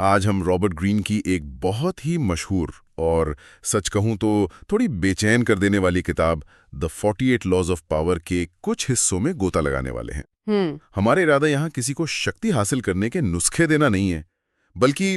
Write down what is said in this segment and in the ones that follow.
आज हम Robert Greene की एक बहुत ही मशहूर और सच कहूं तो थोड़ी बेचैन कर देने वाली किताब द 48 लॉज ऑफ पावर के कुछ हिस्सों में गोता लगाने वाले हैं। हमारा इरादा यहाँ किसी को शक्ति हासिल करने के नुस्खे देना नहीं है, बल्कि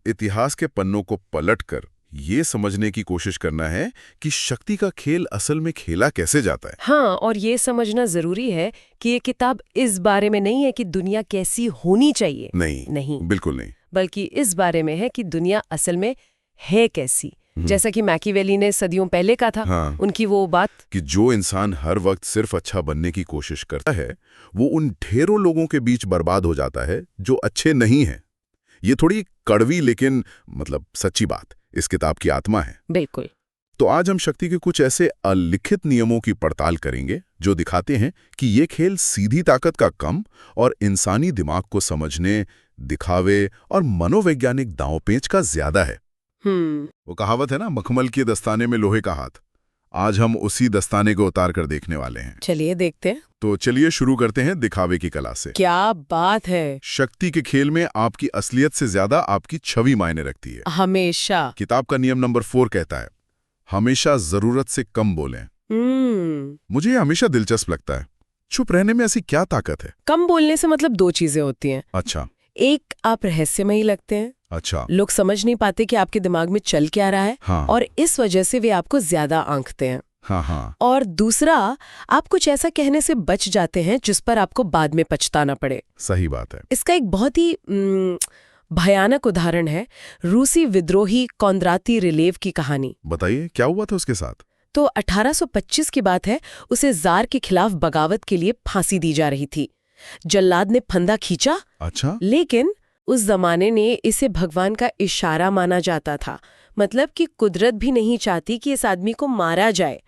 इतिहास के पन्नों को पलटकर ये समझने की कोशिश करना है कि शक्ति का खेल असल में खेला कैसे जाता है। हाँ, और ये समझना जरूरी है कि ये किताब इस बारे में नहीं है कि दुनिया कैसी होनी चाहिए। नहीं, बिल्कुल नहीं। बल्कि इस बारे में है कि दुनिया असल में है कैसी। जैसा कि मैकियावेली ने सदियों पहले कहा था। हाँ, उनकी वो बात कि जो इंसान हर वक्त सिर्फ अच्छा बनने की कोशिश करता है वो उन ढेरों लोगों के बीच बर्बाद हो जाता है जो अच्छे नहीं हैं। ये थोड़ी कड़वी लेकिन सच्ची बात इस किताब की आत्मा है। बिल्कुल। तो आज हम शक्ति के कुछ ऐसे अलिखित नियमों की पड़ताल करेंगे जो दिखाते हैं कि ये खेल सीधी ताकत का कम और इंसानी दिमाग को समझने, दिखावे और मनोवैज्ञानिक दांवपेच का ज्यादा है। वो कहावत है ना, मखमल के दस्ताने में लोहे का हाथ। आज हम उसी दस्ताने को उतार कर देखने वाले हैं। चलिए देखते हैं। तो चलिए शुरू करते हैं दिखावे की कला से। क्या बात है। शक्ति के खेल में आपकी असलियत से ज्यादा आपकी छवि मायने रखती है। हमेशा। किताब का नियम नंबर 4 कहता है, हमेशा जरूरत से कम बोलें। मुझे ये हमेशा दिलचस्प लगता है। चुप रहने में ऐसी क्या ताकत है? कम बोलने से मतलब दो चीजें होती हैं। अच्छा। एक, आप रहस्यमयी लगते हैं। अच्छा। लोग समझ नहीं पाते कि आपके दिमाग में चल क्या रहा है। हाँ। और इस वजह से वे आपको ज्यादा आंकते हैं। हाँ। और दूसरा, आप कुछ ऐसा कहने से बच जाते हैं जिस पर आपको बाद में पछताना पड़े। सही बात है। इसका एक बहुत ही भयानक उदाहरण है रूसी विद्रोही कोंद्राती रिलेव की कहानी। बताइए, क्या हुआ था उसके साथ? तो 1825 की बात है। उसे जार के खिलाफ बगावत के लिए फांसी दी जा रही थी। जल्लाद ने फंदा खींचा। अच्छा। लेकिन उस जमाने ने इसे भगवान का इशारा माना जाता था। मतलब कि कुदरत भी नहीं चाहती कि इस आदमी को मारा जाए।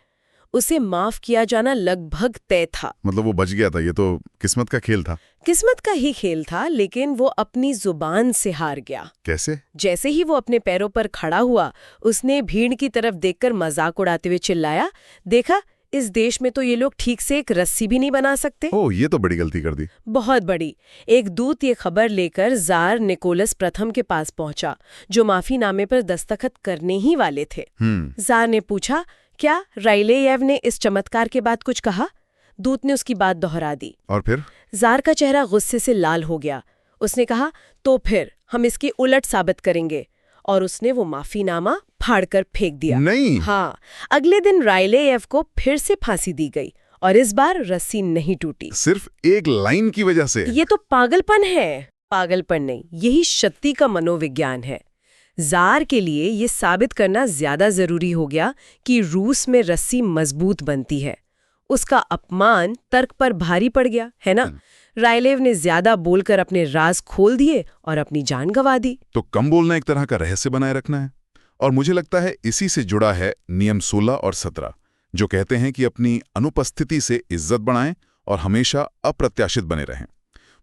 उसे माफ किया जाना लगभग तय था। मतलब वो बच गया था। ये तो किस्मत का खेल था। किस्मत का ही खेल था, लेकिन वो अपनी जुबान से हार गया। कैसे? जैसे ही वो अपने पैरों पर खड़ा हुआ, उसने भीड़ की तरफ देखकर मजाक उड़ाते हुए चिल्लाया, देखा, इस देश में तो ये लोग ठीक से एक रस्सी भी नहीं बना सकते। ओह, ये तो बड़ी गलती कर दी। बहुत बड़ी। एक दूत ये खबर लेकर जार निकोलस प्रथम के पास पहुंचा, जो माफीनामे पर दस्तखत करने ही वाले थे। जार ने पूछा, क्या राइलेयेव ने इस चमत्कार के बाद कुछ कहा? दूत ने उसकी बात दोहरा दी। और फिर? जार का चेहरा गुस्से से लाल हो गया। उसने कहा, तो फिर हम इसकी उलट साबित करेंगे। और उसने वो माफीनामा फाड़कर फेंक दिया। नहीं। हाँ। अगले दिन राइलेयेव को फिर से फांसी दी गई और इस बार रस्सी नहीं टूटी। सिर्फ एक लाइन की वजह से? ये तो पागलपन है। पागलपन नहीं, यही शक्ति का मनोविज्ञान है। जार के लिए ये साबित करना ज्यादा जरूरी हो गया कि रूस में रस्सी मजबूत बनती है। उसका अपमान तर्क पर भारी पड़ गया, है ना? राइलेव ने ज्यादा बोलकर अपने राज खोल दिए और अपनी जान गंवा दी। तो कम बोलना एक तरह का रहस्य बनाए रखना है। और मुझे लगता है इसी से जुड़ा है नियम 16 और 17, जो कहते हैं कि अपनी अनुपस्थिति से इज्जत बढ़ाएं और हमेशा अप्रत्याशित बने रहें।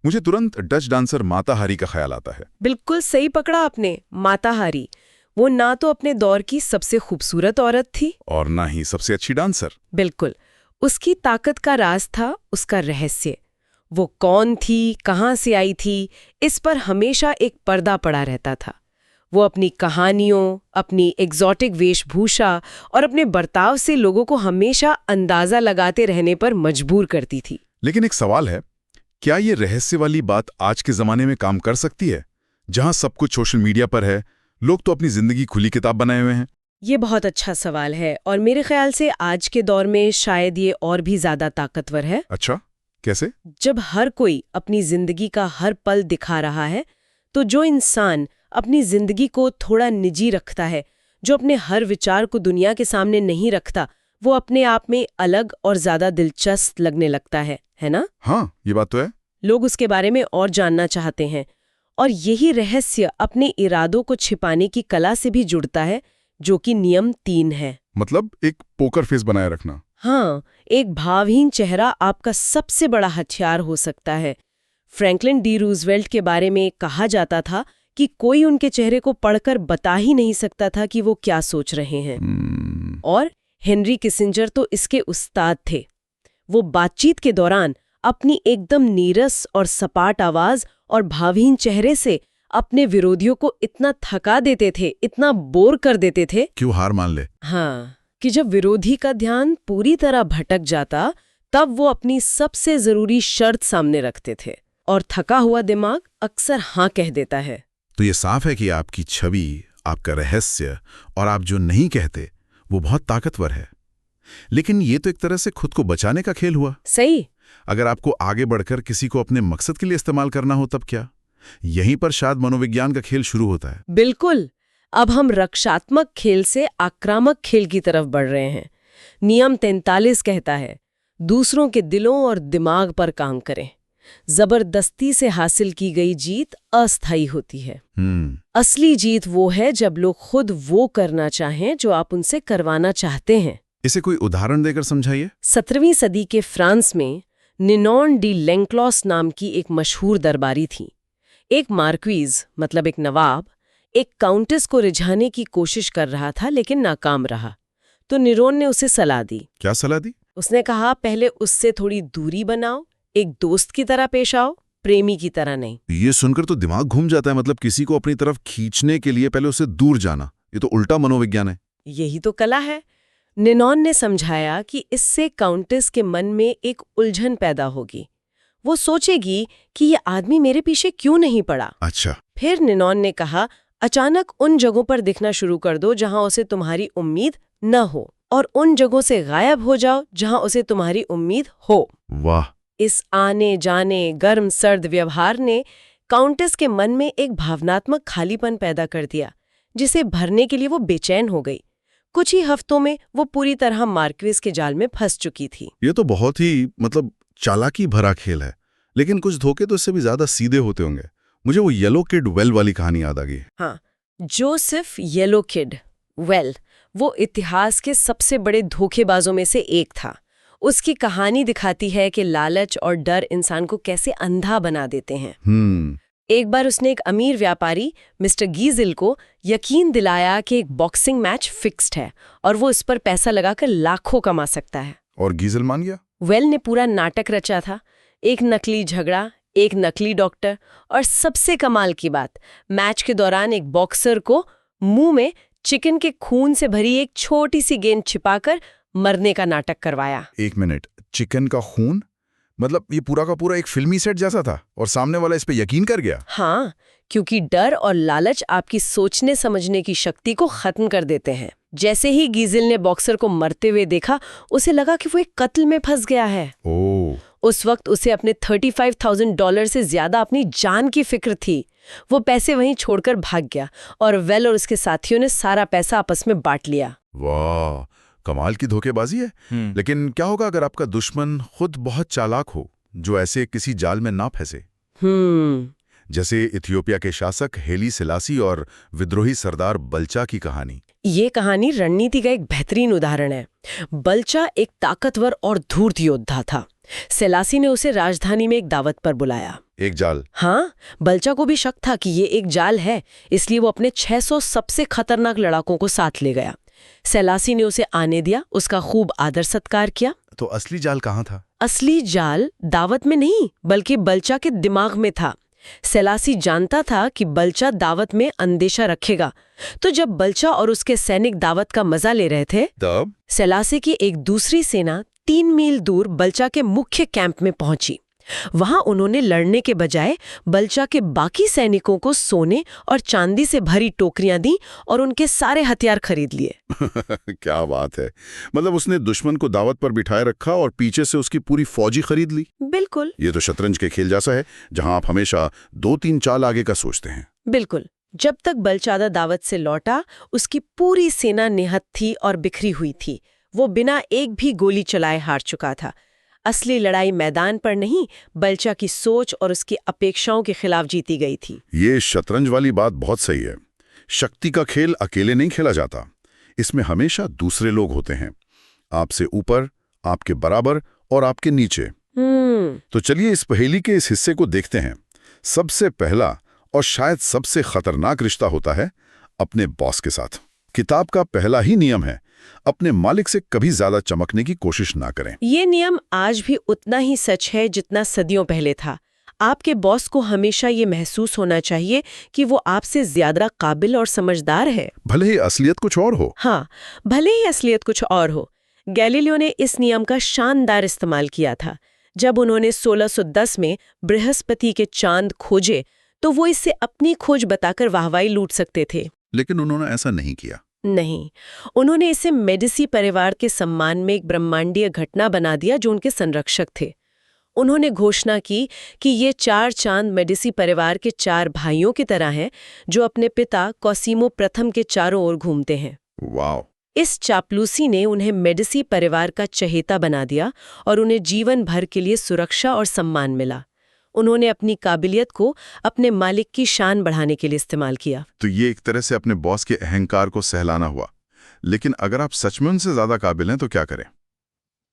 मुझे तुरंत डच डांसर माता हारी का ख्याल आता है। बिल्कुल सही पकड़ा आपने। माता हारी, वो ना तो अपने दौर की सबसे खूबसूरत औरत थी और ना ही सबसे अच्छी डांसर। बिल्कुल। उसकी ताकत का राज था उसका रहस्य। वो कौन थी, कहाँ से आई थी, इस पर हमेशा एक पर्दा पड़ा रहता था। वो अपनी कहानियों, अपनी एग्जॉटिक वेशभूषा और अपने बर्ताव से लोगों को हमेशा अंदाजा लगाते रहने पर मजबूर करती थी। लेकिन एक सवाल है, क्या ये रहस्य वाली बात आज के जमाने में काम कर सकती है, जहां सब कुछ सोशल मीडिया पर है? लोग तो अपनी जिंदगी खुली किताब बनाए हुए हैं। ये बहुत अच्छा सवाल है और मेरे ख्याल से आज के दौर में शायद ये और भी ज्यादा ताकतवर है। अच्छा, कैसे? जब हर कोई अपनी जिंदगी का हर पल दिखा रहा है, तो जो इंसान अपनी जिंदगी को थोड़ा निजी रखता है, जो अपने हर विचार को दुनिया के सामने नहीं रखता, वो अपने आप में अलग और ज्यादा दिलचस्प लगने लगता है ना? हाँ, ये बात तो है। लोग उसके बारे में और जानना चाहते हैं। और यही रहस्य अपने इरादों को छिपाने की कला से भी जुड़ता है, जो कि नियम 3 है। मतलब एक पोकर फेस बनाए रखना। हाँ, एक भावहीन चेहरा आपका सबसे बड़ा हथियार हो सकता है। फ्रैंकलिन डी रूजवेल्ट के बारे में कहा जाता था कि कोई उनके चेहरे को पढ़कर बता ही नहीं सकता था कि वो क्या सोच रहे हैं। और हेनरी किसिंजर तो इसके उस्ताद थे। वो बातचीत के दौरान अपनी एकदम नीरस और सपाट आवाज और भावहीन चेहरे से अपने विरोधियों को इतना थका देते थे, इतना बोर कर देते थे, क्यों हार मान ले। हाँ, कि जब विरोधी का ध्यान पूरी तरह भटक जाता तब वो अपनी सबसे जरूरी शर्त सामने रखते थे और थका हुआ दिमाग अक्सर हाँ कह देता है। तो ये साफ है कि आपकी छवि, आपका रहस्य और आप जो नहीं कहते वो बहुत ताकतवर है। लेकिन ये तो एक तरह से खुद को बचाने का खेल हुआ। सही। अगर आपको आगे बढ़कर किसी को अपने मकसद के लिए इस्तेमाल करना हो तब क्या? यहीं पर शायद मनोविज्ञान का खेल शुरू होता है। बिल्कुल। अब हम रक्षात्मक खेल से आक्रामक खेल की तरफ बढ़ रहे हैं। नियम 43 कहता है, दूसरों के दिलों और दिमाग पर काम करें। जबरदस्ती से हासिल की गई जीत अस्थायी होती है। असली जीत वो है जब लोग खुद वो करना चाहें जो आप उनसे करवाना चाहते हैं। इसे कोई उदाहरण देकर समझाइए। 17वीं सदी के फ्रांस में निनॉन डी लेंक्लॉस नाम की एक मशहूर दरबारी थी। एक मार्क्वीज मतलब एक नवाब एक काउंटेस को रिझाने की कोशिश कर रहा था, लेकिन नाकाम रहा। तो निरोन ने उसे सलाह दी। क्या सलाह दी? उसने कहा, पहले उससे थोड़ी दूरी बनाओ, एक दोस्त की तरह पेश आओ, प्रेमी की तरह नहीं। ये सुनकर तो दिमाग घूम जाता है। मतलब किसी को अपनी तरफ खींचने के लिए पहले उससे दूर जाना, ये तो उल्टा मनोविज्ञान है। यही तो कला है। निनॉन ने समझाया कि इससे काउंटेस के मन में एक उलझन पैदा होगी। वो सोचेगी कि ये आदमी मेरे पीछे क्यों नहीं पड़ा। अच्छा। फिर निनॉन ने कहा, अचानक उन जगहों पर दिखना शुरू कर दो जहां उसे तुम्हारी उम्मीद न हो, और उन जगहों से गायब हो जाओ जहां उसे तुम्हारी उम्मीद हो। वाह। इस आने जाने गर्म सर्द व्यवहार ने काउंटेस के मन में एक भावनात्मक खालीपन पैदा कर दिया, जिसे भरने के लिए वो बेचैन हो गई। कुछ ही हफ्तों में वो पूरी तरह मार्क्वेस के जाल में फंस चुकी थी। ये तो बहुत ही चालाकी भरा खेल है, लेकिन कुछ धोखे तो इससे भी ज्यादा सीधे होते होंगे। मुझे वो येलो किड वेल वाली कहानी याद आ गई। हाँ, जोसेफ येलो किड वेल वो इतिहास के सबसे बड़े धोखेबाजों में से एक था। उसकी कहानी दिखाती है कि लालच और डर इंसान को कैसे अंधा बना देते हैं। एक बार उसने एक अमीर व्यापारी मिस्टर गीजिल को यकीन दिलाया कि एक बॉक्सिंग मैच फिक्स्ड है और वो इस पर पैसा लगाकर लाखों कमा सकता है। और गीजिल मान गया? वेल ने पूरा नाटक रचा था। एक नकली झगड़ा, एक नकली डॉक्टर, और सबसे कमाल की बात, मैच के दौरान एक बॉक्सर को मुंह में चिकन के खून से भरी एक छोटी सी गेंद छिपाकर मरने का नाटक करवाया। एक मिनट, चिकन का खून? मतलब ये पूरा का पूरा एक फिल्मी सेट जैसा था और सामने वाला इस पे यकीन कर गया? हाँ, क्योंकि डर और लालच आपकी सोचने समझने की शक्ति को खत्म कर देते हैं। जैसे ही गीजिल ने बॉक्सर को मरते हुए देखा, उसे लगा कि वो एक कत्ल में फंस गया है। उस वक्त उसे अपने $35,000 से ज्यादा अपनी जान की फिक्र थी। वो पैसे वहीं छोड़कर भाग गया और वेल और उसके साथियों ने सारा पैसा आपस में बांट लिया। वाह, कमाल की धोखेबाजी है। लेकिन क्या होगा अगर आपका दुश्मन खुद बहुत चालाक हो, जो ऐसे किसी जाल में ना फंसे? जैसे इथियोपिया के शासक हेली सेलासी और विद्रोही सरदार बल्चा की कहानी। ये कहानी रणनीति का एक बेहतरीन उदाहरण है। बल्चा एक ताकतवर और धूर्त योद्धा था। सेलासी ने उसे राजधानी में एक दावत पर बुलाया। एक जाल? हाँ, बल्चा को भी शक था कि ये एक जाल है, इसलिए वो अपने 600 सबसे खतरनाक लड़ाकों को साथ ले गया। सेलासी ने उसे आने दिया, उसका खूब आदर सत्कार किया। तो असली जाल कहाँ था? असली जाल दावत में नहीं, बल्कि बल्चा के दिमाग में था। सेलासी जानता था कि बल्चा दावत में अंदेशा रखेगा, तो जब बल्चा और उसके सैनिक दावत का मजा ले रहे थे, तब सेलासी की एक दूसरी सेना 3 मील दूर बल्चा के मुख्य कैंप में पहुंची। वहां उन्होंने लड़ने के बजाय बल्चा के बाकी सैनिकों को सोने और चांदी से भरी टोकरियां दी और उनके सारे हथियार खरीद लिए। क्या बात है, मतलब उसने दुश्मन को दावत पर बिठाए रखा और पीछे से उसकी पूरी फौजी खरीद ली। बिल्कुल। ये तो शतरंज के खेल जैसा है, जहां आप हमेशा 2-3 चाल आगे का सोचते हैं। बिल्कुल। जब तक बलचादा दावत से लौटा, उसकी पूरी सेना निहत थी और बिखरी हुई थी। वो बिना एक भी गोली चलाए हार चुका था। असली लड़ाई मैदान पर नहीं, बल्चा की सोच और उसकी अपेक्षाओं के खिलाफ जीती गई थी। ये शतरंज वाली बात बहुत सही है। शक्ति का खेल अकेले नहीं खेला जाता, इसमें हमेशा दूसरे लोग होते हैं, आपसे ऊपर, आपके बराबर और आपके नीचे। तो चलिए इस पहेली के इस हिस्से को देखते हैं। सबसे पहला और शायद सबसे खतरनाक रिश्ता होता है अपने बॉस के साथ। किताब का पहला ही नियम है, अपने मालिक से कभी ज्यादा चमकने की कोशिश ना करें। ये नियम आज भी उतना ही सच है जितना सदियों पहले था। आपके बॉस को हमेशा ये महसूस होना चाहिए कि वो आपसे ज्यादा काबिल और समझदार है, भले ही असलियत कुछ और हो। हाँ, भले ही असलियत कुछ और हो। गैलीलियो ने इस नियम का शानदार इस्तेमाल किया था। जब उन्होंने 1610 में बृहस्पति के चांद खोजे तो वो इससे अपनी खोज बताकर वाहवाही लूट सकते थे। लेकिन उन्होंने ऐसा नहीं किया। नहीं, उन्होंने इसे मेडिसी परिवार के सम्मान में एक ब्रह्मांडीय घटना बना दिया जो उनके संरक्षक थे। उन्होंने घोषणा की कि ये 4 चांद मेडिसी परिवार के 4 भाइयों की तरह हैं जो अपने पिता कॉसिमो प्रथम के चारों ओर घूमते हैं। वाह! इस चापलूसी ने उन्हें मेडिसी परिवार का चहेता बना दिया और उन्हें जीवन भर के लिए सुरक्षा और सम्मान मिला। उन्होंने अपनी काबिलियत को अपने मालिक की शान बढ़ाने के लिए इस्तेमाल किया। तो ये एक तरह से अपने बॉस के अहंकार को सहलाना हुआ। लेकिन अगर आप सच में उनसे ज्यादा काबिल हैं तो क्या करें?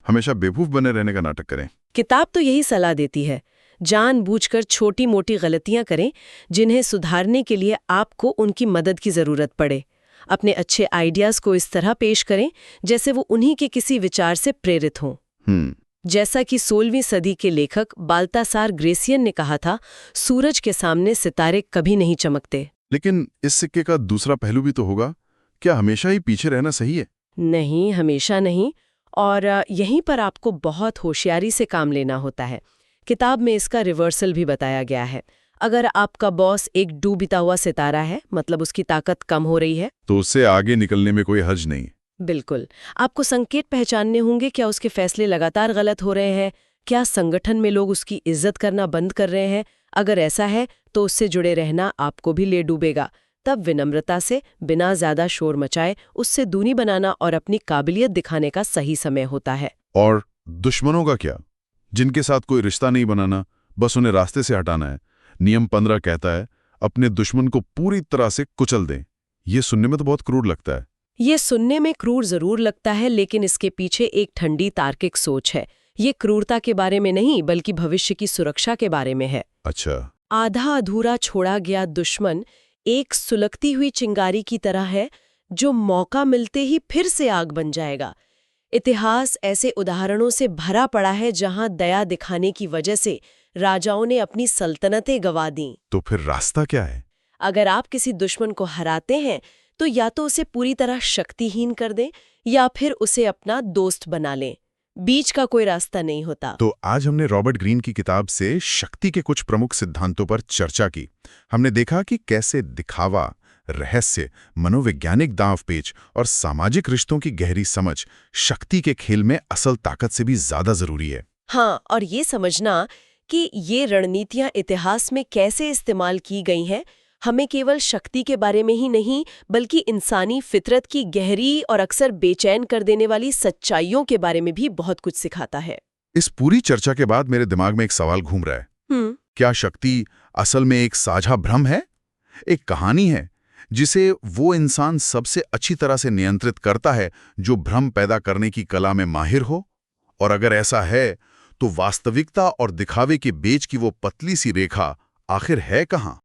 हमेशा बेवकूफ बने रहने का नाटक करें? किताब तो यही सलाह देती है, जानबूझकर छोटी मोटी गलतियां करें जिन्हें सुधारने के लिए आपको उनकी मदद की जरूरत पड़े। अपने अच्छे आइडियाज को इस तरह पेश करें जैसे वो उन्हीं के किसी विचार से प्रेरित हों। जैसा कि 16वीं सदी के लेखक बाल्तासार ग्रेसियन ने कहा था, सूरज के सामने सितारे कभी नहीं चमकते। लेकिन इस सिक्के का दूसरा पहलू भी तो होगा। क्या हमेशा ही पीछे रहना सही है? नहीं, हमेशा नहीं, और यहीं पर आपको बहुत होशियारी से काम लेना होता है। किताब में इसका रिवर्सल भी बताया गया है। अगर आपका बॉस एक डूबता हुआ सितारा है, मतलब उसकी ताकत कम हो रही है, तो उससे आगे निकलने में कोई हर्ज नहीं। बिल्कुल। आपको संकेत पहचानने होंगे। क्या उसके फैसले लगातार गलत हो रहे हैं? क्या संगठन में लोग उसकी इज्जत करना बंद कर रहे हैं? अगर ऐसा है तो उससे जुड़े रहना आपको भी ले डूबेगा। तब विनम्रता से, बिना ज्यादा शोर मचाए, उससे दूरी बनाना और अपनी काबिलियत दिखाने का सही समय होता है। और दुश्मनों का क्या? जिनके साथ कोई रिश्ता नहीं बनाना, बस उन्हें रास्ते से हटाना है। नियम 15 कहता है, अपने दुश्मन को पूरी तरह से कुचल दें। ये सुनने में तो बहुत क्रूर लगता है। ये सुनने में क्रूर जरूर लगता है, लेकिन इसके पीछे एक ठंडी तार्किक सोच है। ये क्रूरता के बारे में नहीं, बल्कि भविष्य की सुरक्षा के बारे में है। अच्छा। आधा अधूरा छोड़ा गया दुश्मन एक सुलगती हुई चिंगारी की तरह है जो मौका मिलते ही फिर से आग बन जाएगा। इतिहास ऐसे उदाहरणों से भरा पड़ा है जहां दया दिखाने की वजह से राजाओं ने अपनी सल्तनतें गंवा दी। तो फिर रास्ता क्या है? अगर आप किसी दुश्मन को हराते हैं तो या तो उसे पूरी तरह शक्तिहीन कर दें या फिर उसे अपना दोस्त बना लें। बीच का कोई रास्ता नहीं होता। तो आज हमने रॉबर्ट ग्रीन की किताब से शक्ति के कुछ प्रमुख सिद्धांतों पर चर्चा की। हमने देखा कि कैसे दिखावा, रहस्य, मनोवैज्ञानिक दांवपेच और सामाजिक रिश्तों की गहरी समझ शक्ति के खेल में असल ताकत से भी ज्यादा जरूरी है। हाँ, और ये समझना कि ये रणनीतियां इतिहास में कैसे इस्तेमाल की गई हैं, हमें केवल शक्ति के बारे में ही नहीं, बल्कि इंसानी फितरत की गहरी और अक्सर बेचैन कर देने वाली सच्चाइयों के बारे में भी बहुत कुछ सिखाता है। इस पूरी चर्चा के बाद मेरे दिमाग में एक सवाल घूम रहा है। क्या शक्ति असल में एक साझा भ्रम है? एक कहानी है जिसे वो इंसान सबसे अच्छी तरह से नियंत्रित करता है जो भ्रम पैदा करने की कला में माहिर हो? और अगर ऐसा है तो वास्तविकता और दिखावे के बीच की वो पतली सी रेखा आखिर है कहाँ?